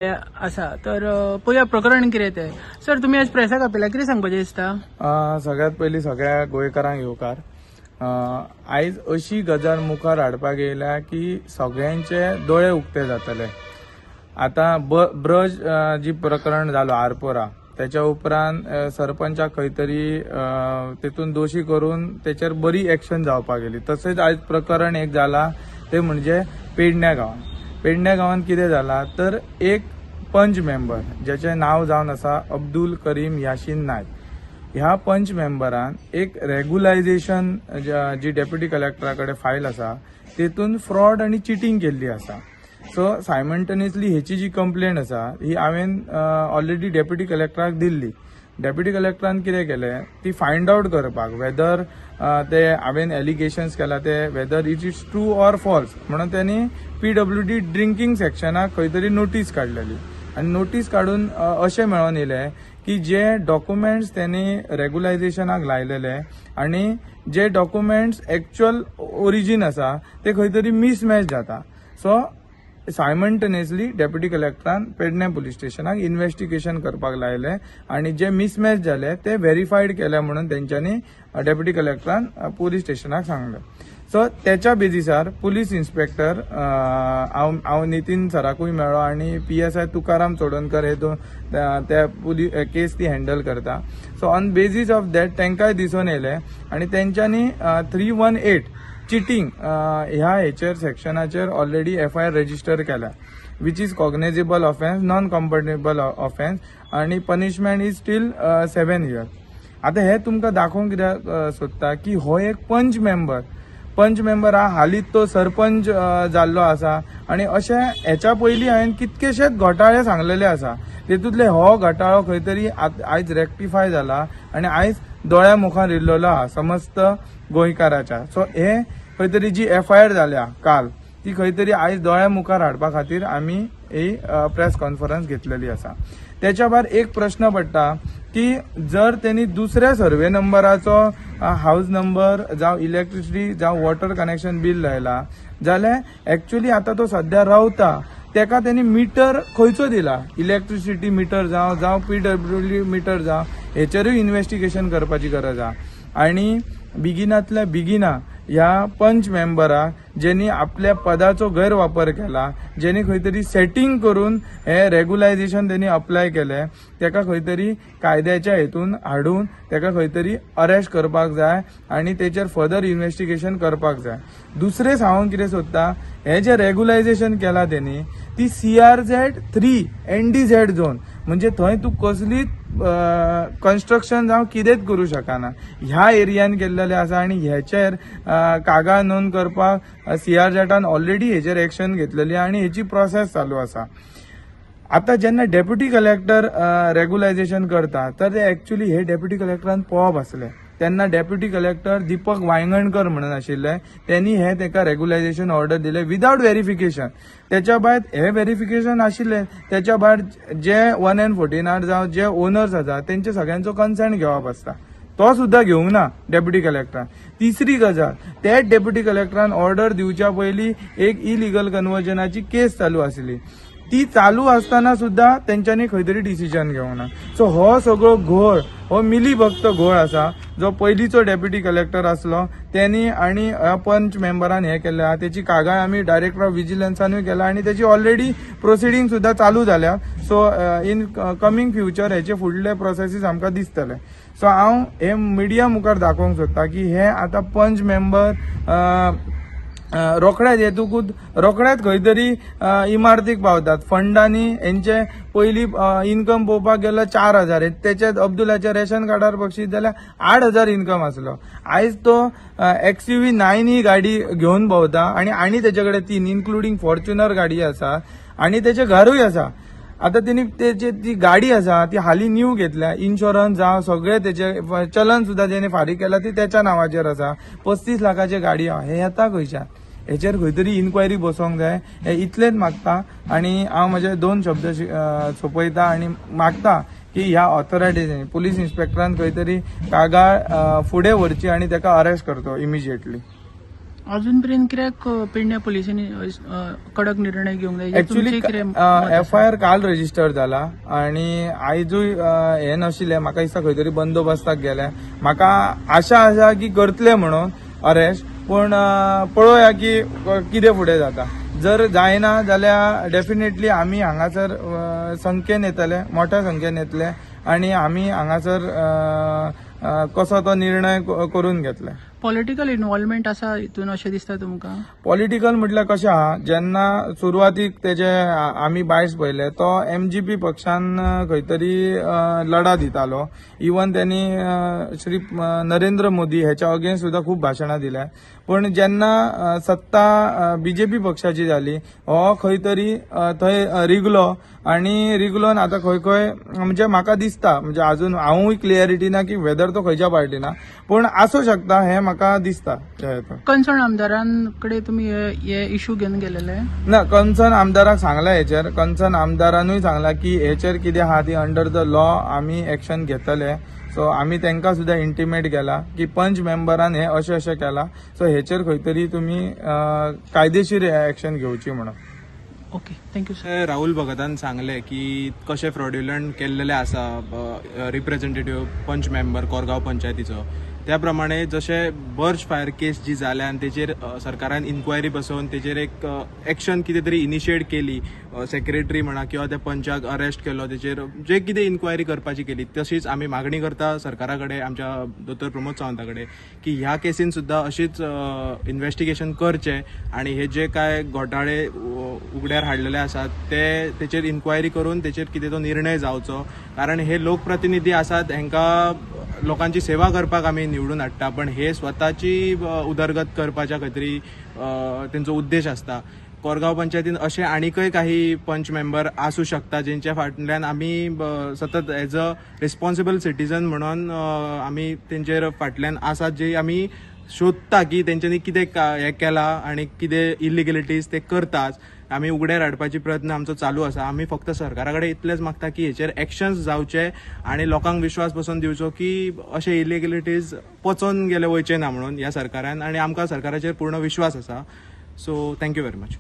आसा तर पळोवया प्रकरण कितें तें. सर तुमी आज प्रेसाक आपयला, कितें सांगपाचें दिसता? सगळ्यात पयलीं सगळ्या गोंयकारांक येवकार. आयज अशी गजाल मुखार हाडपाक येयल्या की सगळ्यांचे दोळे उक्ते जातले. आतां ब्रज जी प्रकरण जालो आरपोरा, त्याच्या उपरांत सरपंचाक खंय तरी तेतून दोशी करून तेचेर बरी एक्शन जावपाक गेली. तशेंच आयज प्रकरण एक जाला ते म्हणजे पेडण्या गांवांत. पेडण्या गांवांत कितें जाला तर एक पंच मेंबर ज्याचे नाव जावन आसा अब्दुल करीम याशीन नायक. ह्या पंच मेंबरान एक रेग्युलायझेशन जी डेप्युटी कलेक्टरा कडेन फायल आसा तेतून फ्रॉड आणि चिटींग केल्ली आसा. सो सायमल्टेनियसली हेची जी कंप्लेंट आसा ही हांवें ऑलरेडी डेप्युटी कलेक्टराक दिल्ली. डेप्युटी कलेक्टरान कितें केलें ती फायंड आउट करपाक वेदर ते हांवें एलिगेशन्स केला ते whether it is true or false म्हणून त्यांनी PWD ड्रिंकिंग सेक्शनाक खंय तरी नोटीस काडलेली. आनी नोटीस काडून अशें मेळोन येयलें की जे डॉक्युमेंट्स त्यांनी रेग्युलायझेशनाक लायलेले आनी जे डॉक्युमेंट्स एक्च्युअल ओरिजीन आसा ते खंय तरी मिसमॅच जाता. सो सायमल्टेनियसली डेप्युटी कलेक्टरान पेडण्या पुलीस स्टेशनाक इन्व्हेस्टिगेशन करपाक लायले आनी जे मिसमॅच जाले ते व्हेरीफायड केले म्हणून तेंच्यांनी डेप्युटी कलेक्टरान पुलीस स्टेशनाक सांगले. सो त्याच्या बेजिसार पुलीस इन्स्पेक्टर हांव नितीन सराकूय मेळ्ळो आनी PSI तुकाराम चोडणकर हे त्या केस ती हँडल करता. So on basis of that तांकांय दिसून येयले आनी तेंच्यांनी 318 चिटींग ह्या हेचेर सेक्शनाचेर ऑलरेडी FIR रजिस्टर केला, which is cognizable offence, non compatible offence आनी पनिशमेंट इज स्टील 7 years. आता हे तुमकां दाखोवंक कित्याक सोदता की हो एक पंच मेंबर हा हालींच तो सरपंच जाल्लो आसा आनी अशें हेच्या पयलीं हांवें कितकेशेच घोटाळे सांगलेले आसा. तेतूंतले हो घोटाळो खंय तरी आयज रेक्टिफाय जाला आनी आयज दोळ्या मुखार येयल्लो आहा समस्त गोंयकाराच्या. सो हे खंय तरी जी FIR जाल्या काल ती खंय तरी आयज दोळ्या मुखार हाडपा खातीर आमी ही प्रेस कॉन्फरन्स घेतलेली आसा. त्याच्या भायर एक प्रश्न पडटा की जर त्यांनी दुसऱ्या सर्वे नंबराचो हाऊस नंबर जावं इलेक्ट्रिसिटी जावं वॉटर कनेक्शन बिल लायला जाल्यार एक्च्युअली आता तो सध्या रावता तेका त्यांनी मिटर खंयचो दिला, इलेक्ट्रिसिटी मिटर जावं PWD मिटर जावं हेचेरूय इन्व्हेस्टिगेशन करपाची गरज आहा. आनी बिगिनांतल्या बिगिना ह्या पंच मेंबराक जेनी आपल्या पदाचो गैरवापर केला, जेनी खंय तरी सेटिंग करून हे रेग्युलायझेशन त्यांनी अप्लाय केले, तेका खंय तरी कायद्याच्या हेतून हाडून तेका खंय तरी अरेस्ट करपाक जाय आनी तेचेर फर्दर इन्व्हेस्टिगेशन करपाक जाय. दुसरें सांगूंक कितें सोदता, हे जे रेग्युलायझेशन केला त्यांनी ती CRZ 3 NDZ झोन म्हणजे थंय तूं कसलीच कन्स्ट्रक्शन जावं कितेंच करूं शकना. ह्या एरियान केल्लेले आसा आनी ह्याचेर कागाळ नोंद करपाक CRZन ऑलरेडी हेचेर एक्शन घेतलेली आनी हेची प्रोसेस चालू आसा. आता जेन्ना डेप्युटी कलेक्टर रेग्युलायझेशन करता तर ते एक्च्युअली हे डेप्युटी कलेक्टरान पळोवप आसले. तेन्ना डेप्युटी कलेक्टर दीपक वांयगणकर म्हणून आशिल्ले, त्यांनी हे तेका रेग्युलायझेशन ऑर्डर दिले विदाउट व्हेरिफिकेशन. त्याच्या भायर हे व्हेरिफिकेशन आशिल्ले, त्याच्या भायर जे 1N14 जावं जे ओनर्स आसा तेंचे सगळ्यांचो कन्सेंट घेवप आसता, तो सुद्धा घेवंक ना डेप्युटी कलेक्टरान. तिसरी गजाल, तेच डेप्युटी कलेक्टरान ऑर्डर दिवच्या पयलीं एक इलिगल कन्वर्जनाची केस चालू आसली, ती चालू असताना सुद्धा त्यांच्यानी खंय तरी डिसिजन घेवंक ना. सो हो सगळो घोळ हो मिलीभक्त घोळ आसा जो पयलींचो डेप्युटी कलेक्टर आसलो त्यांनी आनी पंच मेंबरान हे केल्ले आहा. त्याची कागाळ आमी डायरेक्टर ऑफ विजिलन्सानूय केला आनी त्याची ऑलरेडी प्रोसिडींग सुद्धा चालू जाल्या. सो इन कमिंग फ्युचर हेचे फुडले प्रोसेसीस आमकां दिसतले. सो हांव हे मिडिया मुखार दाखोवंक सोदता की हे आता पंच मेंबर रोखड्याच येतूकूच रोखड्याच खंय तरी इमारतीक पावतात. फंडांनी यांचे पयली इन्कम पळोवपाक गेलो 4,000, त्याच्यात अब्दुलाच्या रेशन कार्डार बक्षीस जाल्यार 8,000 इन्कम आसलो. आयज तो XUV 9 ही गाडी घेवन भोंवता आनी तेचे कडेन 3 इन्क्लुडींग फॉर्च्युनर गाडी आसा आनी तेचें घरूय आसा. आता त्यांनी ती गाडी आसा ती हाली न्यू घेतल्या, इन्शुरन्स जावं सगळे तेचे चलन सुद्धा जेणे फारीक केला ती त्याच्या नावाचेर आसा. 35 लाखाची गाडी आहा. हे येता खंयच्यान? हेचेर खंय तरी इन्क्वायरी बसोवंक जाय. हे इतलेंच मागता आनी हांव म्हजे 2 शब्द सोंपयता आनी मागता की ह्या ऑथॉरिटीनी पुलीस इन्स्पेक्टरान खंय तरी कागाळ फुडें व्हरची आनी तेका अरेस्ट करचो इमिजिएटली. अजूनपर्यंत कित्याक पेडण्या पुलिसांनी कडक निर्णय घेवंक जाय ऍक्च्युली FIR काल रजिस्टर जाला आणि आयजूय हे नाशिल्ले. म्हाका दिसता खंय तरी बंदोबस्ताक गेले. म्हाका आशा आसा की करतले म्हणून अरेस्ट, पण पळोवया की कितें फुडें जाता. जर जायना जाल्यार डेफिनेटली आमी हांगासर संख्येन येतले, मोठ्या संख्येन येतले आणि आमी हांगासर कसो तो निर्णय करून घेतले. पॉलिटिकल इन्व्हॉल्वमेंट आसा हितून अशें दिसता तुमकां? पॉलिटिकल म्हटल्यार कशें आहा, जेन्ना सुरवातीक तेजे आमी बायस पळयले तो MGP पक्षान खंय तरी लढा दितालो. इवन त्यांनी श्री नरेंद्र मोदी हेच्या अगेन्स्ट सुद्धा खूप भाशणां दिल्या. पण जेन्ना सत्ता BJP पक्षाची जाली हो खंय तरी थंय रिगलो आणि रिगलोन आता खंय खंय म्हणजे म्हाका दिसता, म्हणजे अजून हांवूय क्लियरिटी ना की वेदर तो खंयच्या पार्टीना, पण आसूं शकता हे म्हाका दिसता. कन्सर्न आमदारांकडे तुम्ही हे इश्यू घेऊन गेलेले? ना, कन्सर्न आमदाराक सांगला हेचेर. कन्सर्न आमदारानूय सांगला की हेचेर कितें आहा ती अंडर द लॉ आमी एक्शन घेतले. सो आमी तांकां सुद्धा इंटिमेट केला की पंच मेंबरान हे अशें अशें केला, सो हेचेर खंय तरी तुमी कायदेशीर एक्शन घेवची म्हणून. Okay, thank you sir. राहुल भगतान सांगले की कशें फ्रॉड्युलंट केल्लेले आसा रिप्रेझेंटेटिव्ह पंच मेंबर कोरगांव पंचायतीचो. त्या प्रमाणे जशें बर्ज फायर केस जी जाल्या आनी तेचेर सरकारान इन्क्वायरी बसोवन तेचेर एक एक्शन कितें तरी इनिशिएट केली, सेक्रेटरी म्हणा किंवा त्या पंचाक अरेस्ट केलो, तेचेर जे कितें इन्क्वायरी करपाची केली, तशीच आमी मागणी करता सरकारा कडेन, आमच्या दोतोर प्रमोद सावंता कडेन, की ह्या केसीन सुद्धा अशीच इन्व्हेस्टिगेशन करचें आणि हे जे काय घोटाळे उगड्यार हाडलेले आसात तेचेर इन्क्वायरी करून तेचेर कितें तो निर्णय जावचो. कारण हे लोकप्रतिनिधी आसात, हांकां लोकांची सेवा करपाक आमी निवडून हाडटा, पण हे स्वताची उदरगत करपाच्या खंय तरी तेंचो उद्देश आसता. कोरगांव पंचायतीन असे आनीकय काही पंच मेंबर आसूं शकता जेंच्या फाटल्यान आमी सतत एज अ रिस्पॉन्सिबल सिटीजन म्हणून आमी तेंचेर फाटल्यान आसात, जे आमी सोदता की तेंच्यांनी कितें हें केलां आनी कितें इलिगलिटीज ते करताच. आमी उगड्यार हाडपाची प्रयत्न आमचो चालू आसा. आमी फक्त सरकारा कडेन इतलेंच मागता की हेचेर एक्शन्स जावचे आणि लोकांक विश्वास बसोवन दिवचो की अशे इलिगलिटीज पचोवन गेले वयचे ना म्हणून ह्या सरकारान, आणि आमकां सरकाराचेर पूर्ण विश्वास आसा. So thank you very much.